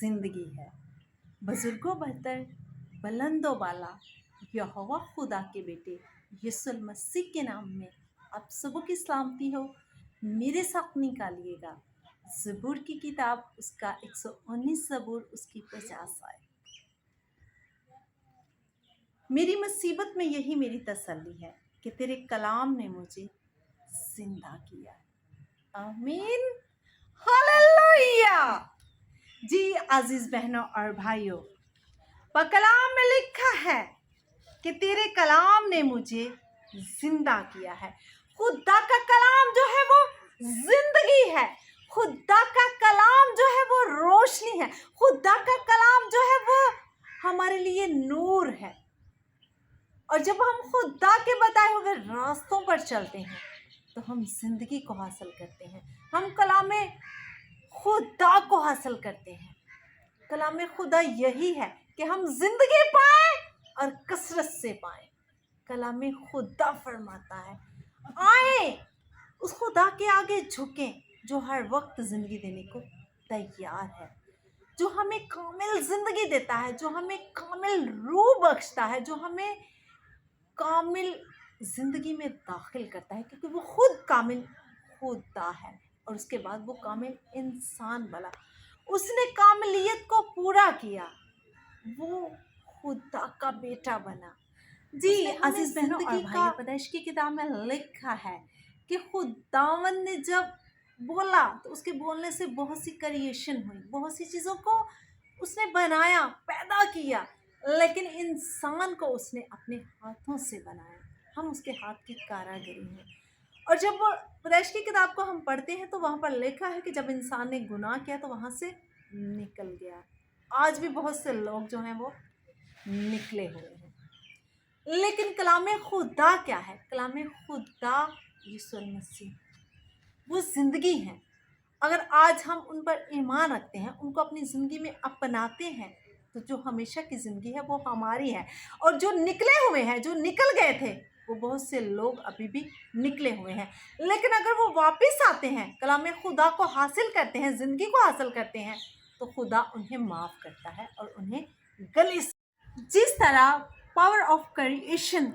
ज़िंदगी है। बुज़ुर्गों बहतर, बुलंदो बाला, यहोवा खुदा के बेटे यीशु मसीह के नाम में आप सबों की सलामती हो। मेरे साथ निकालिएगा ज़बूर की किताब, उसका 119 ज़बूर, उसकी 50 आयत। मेरी मुसीबत में यही मेरी तसल्ली है कि तेरे कलाम ने मुझे जिंदा किया। आमीन, हालेलुया। जी अजीज बहनों और भाइयों, कलाम में लिखा है कि तेरे कलाम ने मुझे जिंदा किया है। खुदा का कलाम जो है वो जिंदगी है। खुदा का कलाम जो है वो रोशनी है। खुदा का कलाम जो है वो हमारे लिए नूर है। और जब हम खुदा के बताए हुए रास्तों पर चलते हैं तो हम जिंदगी को हासिल करते हैं। हम कलाम खुदा को हासिल करते हैं। कलाम खुदा यही है कि हम जिंदगी पाएं और कसरत से पाएं। कलाम खुदा फरमाता है, आए उस खुदा के आगे झुकें जो हर वक्त जिंदगी देने को तैयार है, जो हमें कामिल जिंदगी देता है, जो हमें कामिल रूह बख्शता है, जो हमें कामिल जिंदगी में दाखिल करता है, क्योंकि वो खुद कामिल खुदा है और उसके बाद वो कामिल इंसान बना। उसने कामिलियत को पूरा किया, वो खुदा का बेटा बना। जी अजीज बहनों और भाइयों, पैदाइश की किताब में लिखा है कि खुदावंद ने जब बोला तो उसके बोलने से बहुत सी क्रिएशन हुई, बहुत सी चीज़ों को उसने बनाया, पैदा किया, लेकिन इंसान को उसने अपने हाथों से बनाया। हम उसके हाथ की कारागरी हैं। और जब पैदाइश की किताब को हम पढ़ते हैं तो वहाँ पर लिखा है कि जब इंसान ने गुनाह किया तो वहाँ से निकल गया। आज भी बहुत से लोग जो हैं वो निकले हुए हैं। लेकिन कलाम खुदा क्या है? कलाम खुदा यीशु मसीह वो ज़िंदगी है। अगर आज हम उन पर ईमान रखते हैं, उनको अपनी ज़िंदगी में अपनाते हैं, तो जो हमेशा की ज़िंदगी है वो हमारी है। और जो निकले हुए हैं, जो निकल गए थे, वो बहुत से लोग अभी भी निकले हुए हैं। लेकिन अगर वो वापस आते हैं, कलाम खुदा को हासिल करते हैं, ज़िंदगी को हासिल करते हैं, तो खुदा उन्हें माफ़ करता है और उन्हें गले से, जिस तरह पावर ऑफ क्रिएशन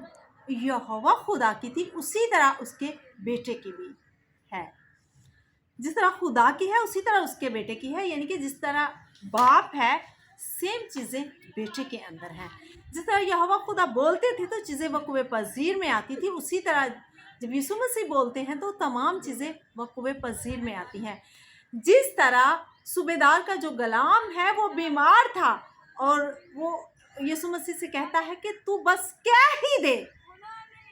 यहोवा खुदा की थी, उसी तरह उसके बेटे की भी है। जिस तरह खुदा की है उसी तरह उसके बेटे की है। यानी कि जिस तरह बाप है, सेम चीज़ें बेटे के अंदर हैं। जिस तरह यहोवा खुदा बोलते थे तो चीज़ें वक़्वे पज़ीर में आती थी, उसी तरह जब यीशु मसीह बोलते हैं तो तमाम चीज़ें वक़्वे पज़ीर में आती हैं। जिस तरह सूबेदार का जो गुलाम है वो बीमार था और वो यीशु मसीह से कहता है कि तू बस कह ही दे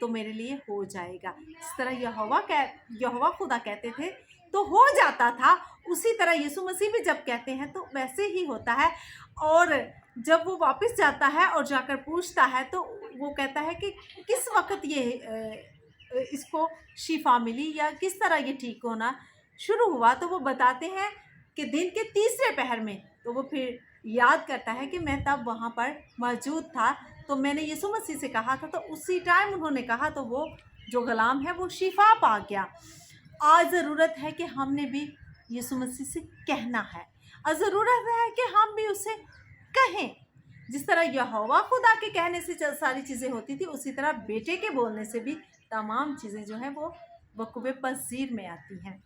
तो मेरे लिए हो जाएगा। इस तरह यहोवा खुदा कहते थे तो हो जाता था, उसी तरह यीशु मसीह भी जब कहते हैं तो वैसे ही होता है। और जब वो वापस जाता है और जाकर पूछता है तो वो कहता है कि किस वक्त ये इसको शिफा मिली या किस तरह ये ठीक होना शुरू हुआ, तो वो बताते हैं कि दिन के तीसरे पहर में। तो वो फिर याद करता है कि मैं तब वहाँ पर मौजूद था, तो मैंने यीशु मसीह से कहा था, तो उसी टाइम उन्होंने कहा, तो वो जो गुलाम है वो शिफा पा गया। आज ज़रूरत है कि हमने भी यीशु मसीह से कहना है, और ज़रूरत है कि हम भी उसे कहें। जिस तरह यहोवा खुदा के कहने से सारी चीज़ें होती थी, उसी तरह बेटे के बोलने से भी तमाम चीज़ें जो हैं वो वक़्वे पज़ीर में आती हैं।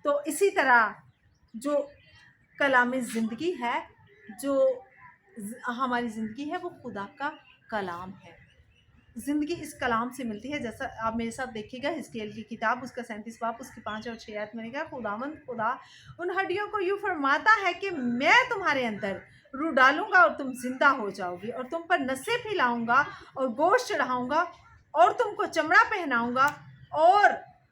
तो इसी तरह जो कलाम ज़िंदगी है, जो हमारी ज़िंदगी है, वो खुदा का कलाम है। ज़िंदगी इस कलाम से मिलती है। जैसा आप मेरे साथ देखिएगा हिजकिय्येल की किताब, उसका 37 बाब, उसकी 5 और 6 आयत में लिखा है, खुदावंद खुदा उन हड्डियों को यूँ फरमाता है कि मैं तुम्हारे अंदर रूह डालूंगा और तुम जिंदा हो जाओगी, और तुम पर नसें फैलाऊंगा और गोश्त चढ़ाऊंगा और तुमको चमड़ा पहनाऊंगा और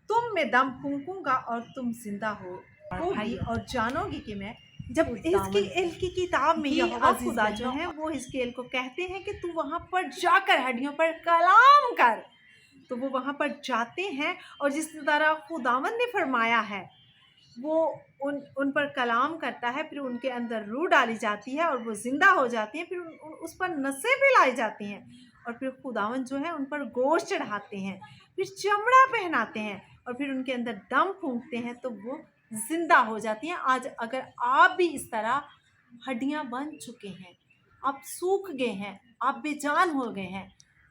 तुम में दम फूंकूंगा और तुम जिंदा होगी और जानोगी कि मैं। जब हिजकिय्येल की किताब में यहोवा खुदा जो है वो हिजकिय्येल को कहते हैं कि तू वहाँ पर जाकर हड्डियों पर कलाम कर, तो वो वहाँ पर जाते हैं और जिस तरह खुदावंद ने फरमाया है वो उन पर कलाम करता है, फिर उनके अंदर रूह डाली जाती है और वो ज़िंदा हो जाती हैं, फिर उस पर नसें फैलाई जाती हैं और फिर खुदावंद जो है उन पर गोश्त चढ़ाते हैं, फिर चमड़ा पहनाते हैं और फिर उनके अंदर दम फूंकते हैं तो वो ज़िंदा हो जाती हैं। आज अगर आप भी इस तरह हड्डियां बन चुके हैं, आप सूख गए हैं, आप बेजान हो गए हैं।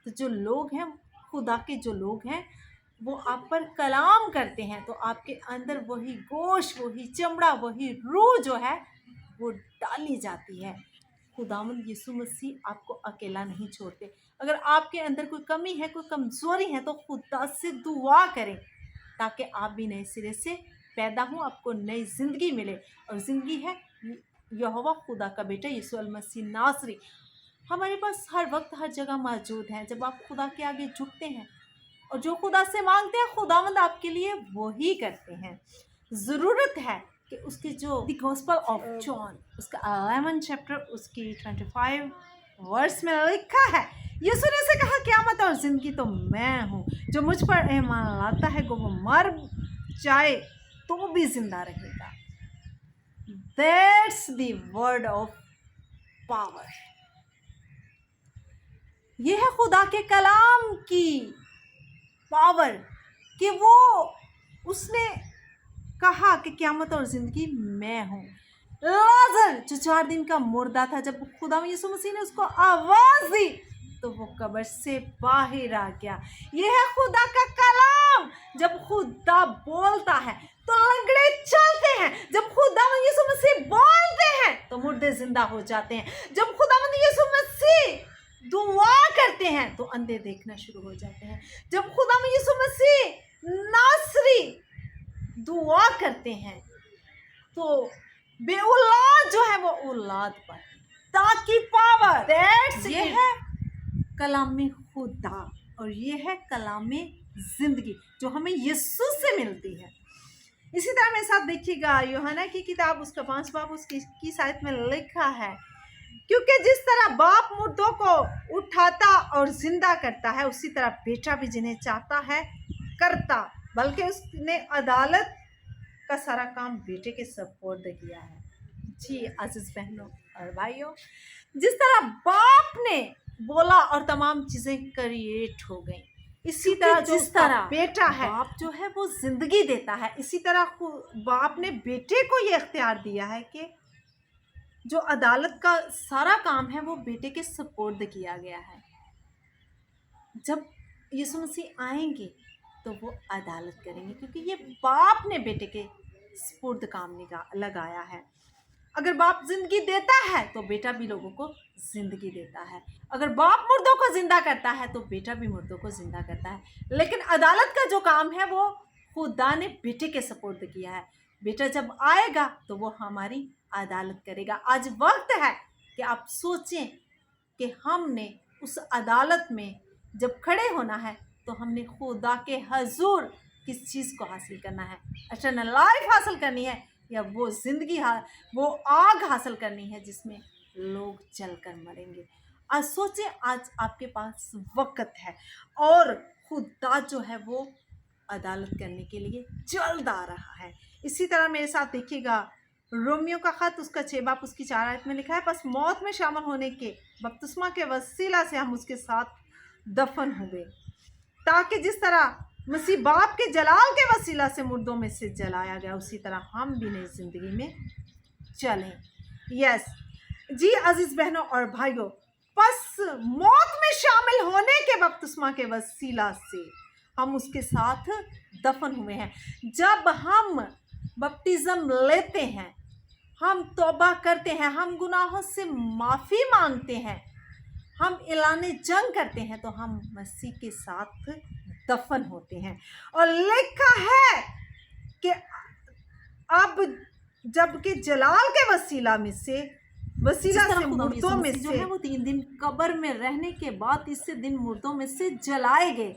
तो जो लोग हैं, खुदा के जो लोग हैं, वो आप पर कलाम करते हैं, तो आपके अंदर वही गोश्त, वही चमड़ा, वही रूह जो है वो डाली जाती है। खुदावंद यीशु मसीह आपको अकेला नहीं छोड़ते। अगर आपके अंदर कोई कमी है, कोई कमजोरी है, तो खुदा से दुआ करें ताकि आप भी नए सिरे से पैदा हों, आपको नई ज़िंदगी मिले। और ज़िंदगी है यहोवा खुदा का बेटा यीशु अल मसीह नासरी हमारे पास हर वक्त हर जगह मौजूद हैं। जब आप खुदा के आगे झुकते हैं और जो खुदा से मांगते हैं, खुदावंद आपके लिए वही करते हैं। ज़रूरत है कि उसकी जो द गॉस्पेल ऑफ जॉन उसका 11 चैप्टर उसकी 25 वर्स में लिखा है, यीशु ने से कहा, क़यामत और ज़िंदगी तो मैं हूँ, जो मुझ पर ईमान लाता है वो मर जाए तो भी जिंदा रहेगा। That's the word of power। ये है खुदा के कलाम की पावर कि वो उसने कहा कि क़यामत और ज़िंदगी मैं हूँ। लाजर जो 4 दिन का मुर्दा था, जब खुदा यीशु मसीह ने उसको आवाज़ दी तो वो कब्र से बाहर आ गया। ये है खुदा का कलाम। जब खुदा बोलता है तो लंगड़े चलते हैं, जब खुदा यीशु मसीह बोलते हैं तो मुर्दे जिंदा हो जाते हैं, जब खुदा यीशु मसीह दुआ करते हैं तो अंधे देखना शुरू हो जाते हैं, जब खुदा यीशु मसीह नासरी दुआ करते हैं तो बेऔलाद जो है वो औलाद पर ताकि पावर। दैट्स ये है कलाम खुदा और ये है कलाम जिंदगी जो हमें यीशु से मिलती है। इसी तरह मेरे साथ देखिएगा यूहन्ना की किताब उसका 5 बाब उसकी 21 आयत में लिखा है, क्योंकि जिस तरह बाप मुर्दों को उठाता और जिंदा करता है, उसी तरह बेटा भी जिन्हें चाहता है करता, बल्कि उसने अदालत का सारा काम बेटे के सपोर्द किया है। जी अजीज बहनों और भाइयों, जिस तरह बाप ने बोला और तमाम चीजें क्रिएट हो गई, इसी तरह जिस तरह बेटा है, बाप जो है वो जिंदगी देता है, इसी तरह बाप ने बेटे को ये इख्तियार दिया है कि जो अदालत का सारा काम है वो बेटे के सपोर्द किया गया है। जब यीशु मसीह आएंगे तो वो अदालत करेंगे, क्योंकि ये बाप ने बेटे के सपोर्द काम लगाया है। अगर बाप जिंदगी देता है तो बेटा भी लोगों को जिंदगी देता है, अगर बाप मुर्दों को जिंदा करता है तो बेटा भी मुर्दों को जिंदा करता है। लेकिन अदालत का जो काम है वो खुदा ने बेटे के सपोर्द किया है। बेटा जब आएगा तो वो हमारी अदालत करेगा। आज वक्त है कि आप सोचें कि हमने उस अदालत में जब खड़े होना है तो हमने खुदा के हजूर किस चीज़ को हासिल करना है, इटर्नल लाइफ हासिल करनी है या वो जिंदगी वो आग हासिल करनी है जिसमें लोग जलकर मरेंगे। आज सोचें, आज आपके पास वक्त है और खुदा जो है वो अदालत करने के लिए जल्द आ रहा है। इसी तरह मेरे साथ देखिएगा रोमियो का खत उसका 6 बाब उसकी 4 आयत में लिखा है, बस मौत में शामिल होने के बपतिस्मा के वसीला से हम उसके साथ दफन हो गए, ताकि जिस तरह मसीह बाप के जलाल के वसीला से मुर्दों में से जलाया गया, उसी तरह हम भी नई जिंदगी में चलें। यस जी अजीज बहनों और भाइयों, बस मौत में शामिल होने के बपतिस्मा के वसीला से हम उसके साथ दफन हुए हैं। जब हम बपतिस्म लेते हैं, हम तौबा करते हैं, हम गुनाहों से माफ़ी मांगते हैं, हम ऐलाने जंग करते हैं, तो हम मसीह के साथ दफन होते हैं। और लिखा है कि अब जबकि जलाल के वसीला से मुर्दों में से जो है वो 3 दिन कब्र में रहने के बाद तीसरे दिन मुर्दों में से जलाए गए,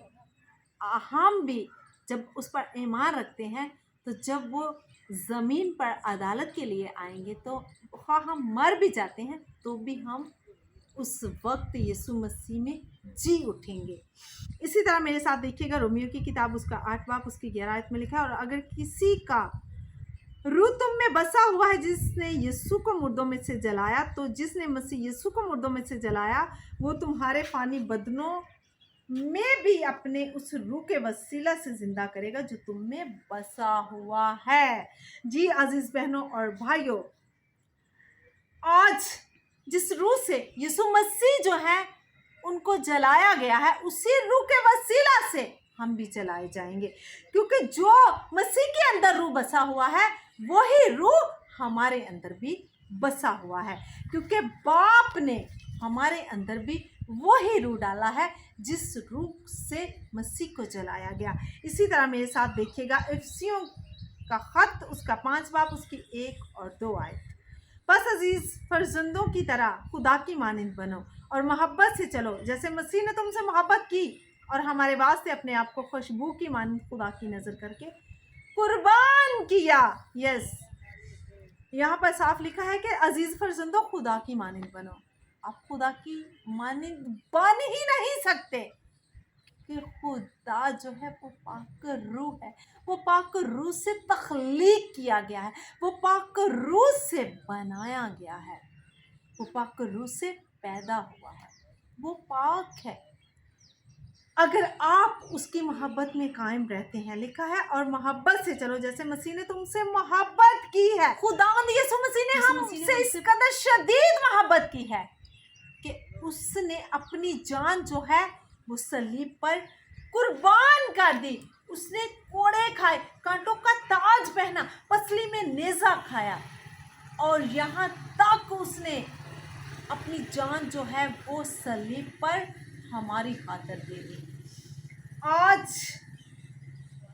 हम भी जब उस पर ईमान रखते हैं तो जब वो ज़मीन पर अदालत के लिए आएंगे तो हम मर भी जाते हैं तो भी हम उस वक्त यीशु मसीह में जी उठेंगे। इसी तरह मेरे साथ देखिएगा रोमियो की किताब उसका 8 बाब उसकी 11 आयत में लिखा है, और अगर किसी का रूह तुम में बसा हुआ है जिसने यीशु को मुर्दों में से जलाया, तो जिसने मसीह यीशु को मुर्दों में से जलाया वो तुम्हारे फानी बदनों में भी अपने उस रूह के वसीला से जिंदा करेगा जो तुम में बसा हुआ है। जी अजीज बहनों और भाइयों, آج جس روح سے یسوع مسیح جو ہے ان کو جلایا گیا ہے، اسی روح کے وسیلہ سے ہم بھی جلائے جائیں گے، کیونکہ جو مسیح کے اندر روح بسا ہوا ہے وہی روح ہمارے اندر بھی بسا ہوا ہے، کیونکہ باپ نے ہمارے اندر بھی وہی روح ڈالا ہے جس روح سے مسیح کو جلایا گیا۔ اسی طرح میرے ساتھ دیکھیے گا افسیوں کا خط، اس کا 5 باب، اس کی 1 اور 2 آیت۔ بس عزیز فرزندوں کی طرح خدا کی مانند بنو اور محبت سے چلو، جیسے مسیح نے تم سے محبت کی اور ہمارے واسطے اپنے آپ کو خوشبو کی مانند خدا کی نظر کر کے قربان کیا۔ یس، یہاں پر صاف لکھا ہے کہ عزیز فرزندوں خدا کی مانند بنو۔ آپ خدا کی مانند بن ہی نہیں سکتے، کہ خدا جو ہے وہ پاک روح ہے، وہ پاک روح سے تخلیق کیا گیا ہے، وہ پاک روح سے بنایا گیا ہے، وہ پاک روح سے پیدا ہوا ہے، وہ پاک ہے۔ اگر آپ اس کی محبت میں قائم رہتے ہیں، لکھا ہے اور محبت سے چلو جیسے مسیح نے تم سے محبت کی ہے۔ خداوند یسوع مسیح نے ہم سے اس قدر شدید محبت کی ہے کہ اس نے اپنی جان جو ہے وہ صلیب پر قربان کر دی۔ اس نے کوڑے کھائے، کانٹوں کا تاج پہنا، پسلی میں نیزہ کھایا، اور یہاں تک اس نے اپنی جان جو ہے وہ صلیب پر ہماری خاطر دے دی۔ آج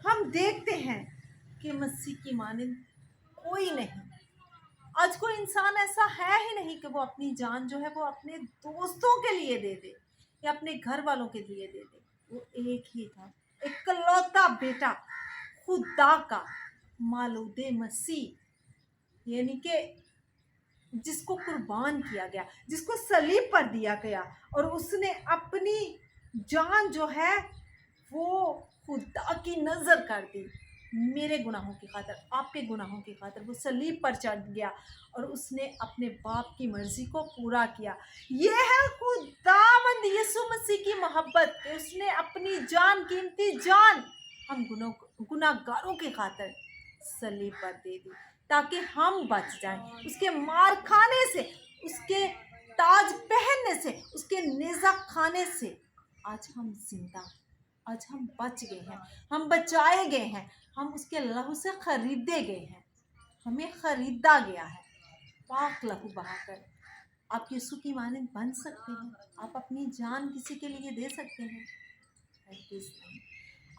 ہم دیکھتے ہیں کہ مسیح کی مانند کوئی نہیں۔ آج کوئی انسان ایسا ہے ہی نہیں کہ وہ اپنی جان جو ہے وہ اپنے دوستوں کے لیے دے دے یا اپنے گھر والوں کے لیے دے دے۔ وہ ایک ہی تھا، اکلوتا بیٹا خدا کا، مولود مسیح، یعنی کہ جس کو قربان کیا گیا، جس کو صلیب پر دیا گیا، اور اس نے اپنی جان جو ہے وہ خدا کی نظر کر دی۔ میرے گناہوں کی خاطر، آپ کے گناہوں کی خاطر وہ صلیب پر چڑھ گیا اور اس نے اپنے باپ کی مرضی کو پورا کیا۔ یہ ہے خداوند یسوع مسیح کی محبت کہ اس نے اپنی جان، قیمتی جان، ہم گناہ گاروں کی خاطر صلیب پر دے دی تاکہ ہم بچ جائیں۔ اس کے مار کھانے سے، اس کے تاج پہننے سے، اس کے نیزہ کھانے سے آج ہم زندہ، آج ہم بچ گئے ہیں، ہم بچائے گئے ہیں، ہم اس کے لہو سے خریدے گئے ہیں، ہمیں خریدا گیا ہے پاک لہو بہا کر۔ آپ یسوع کی مانند بن سکتے ہیں؟ آپ اپنی جان کسی کے لیے دے سکتے ہیں؟ ہرگز نہیں۔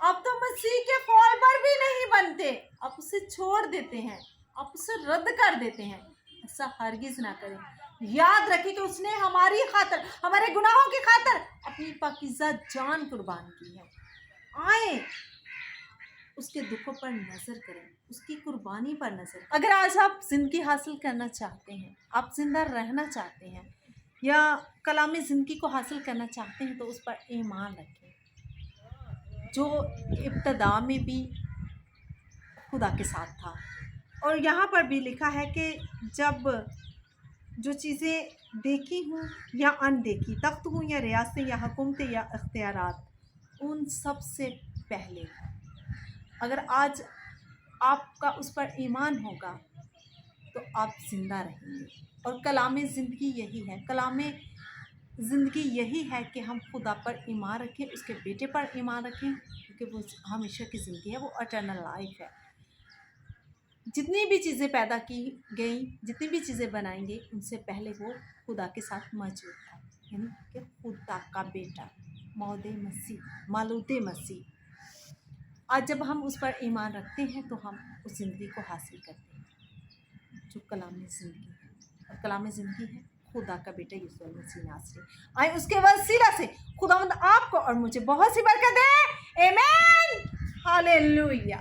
آپ تو مسیح کے فال پر بھی نہیں بنتے، آپ اسے چھوڑ دیتے ہیں، آپ اسے رد کر دیتے ہیں۔ ایسا ہرگز نہ کریں۔ یاد رکھیں کہ اس نے ہماری خاطر، ہمارے گناہوں کی خاطر اپنی پاکیزہ جان قربان کی ہے۔ آئیں اس کے دکھوں پر نظر کریں، اس کی قربانی پر نظر کریں۔ اگر آج آپ زندگی حاصل کرنا چاہتے ہیں، آپ زندہ رہنا چاہتے ہیں یا کلام زندگی کو حاصل کرنا چاہتے ہیں، تو اس پر ایمان رکھیں جو ابتدا میں بھی خدا کے ساتھ تھا۔ اور یہاں پر بھی لکھا ہے کہ جب جو چیزیں دیکھی ہوں یا اندیکھی، تخت ہوں یا ریاستیں یا حکومتیں یا اختیارات، ان سب سے پہلے، اگر آج آپ کا اس پر ایمان ہوگا تو آپ زندہ رہیں گے۔ اور کلام زندگی یہی ہے، کلام زندگی یہی ہے کہ ہم خدا پر ایمان رکھیں، اس کے بیٹے پر ایمان رکھیں، کیونکہ وہ ہمیشہ کی زندگی ہے، وہ اٹرنل لائف ہے۔ جتنی بھی چیزیں پیدا کی گئیں، جتنی بھی چیزیں بنائیں گے، ان سے پہلے وہ خدا کے ساتھ موجود تھا، یعنی کہ خدا کا بیٹا مولود مسیح۔ آج جب ہم اس پر ایمان رکھتے ہیں تو ہم اس زندگی کو حاصل کرتے ہیں جو کلام زندگی ہے، اور کلام زندگی ہے خدا کا بیٹا یسوع مسیح ناصری۔ آئے اس کے وسیلہ سے خداوند آپ کو اور مجھے بہت سی برکت دے۔ آمین، ہاللویہ۔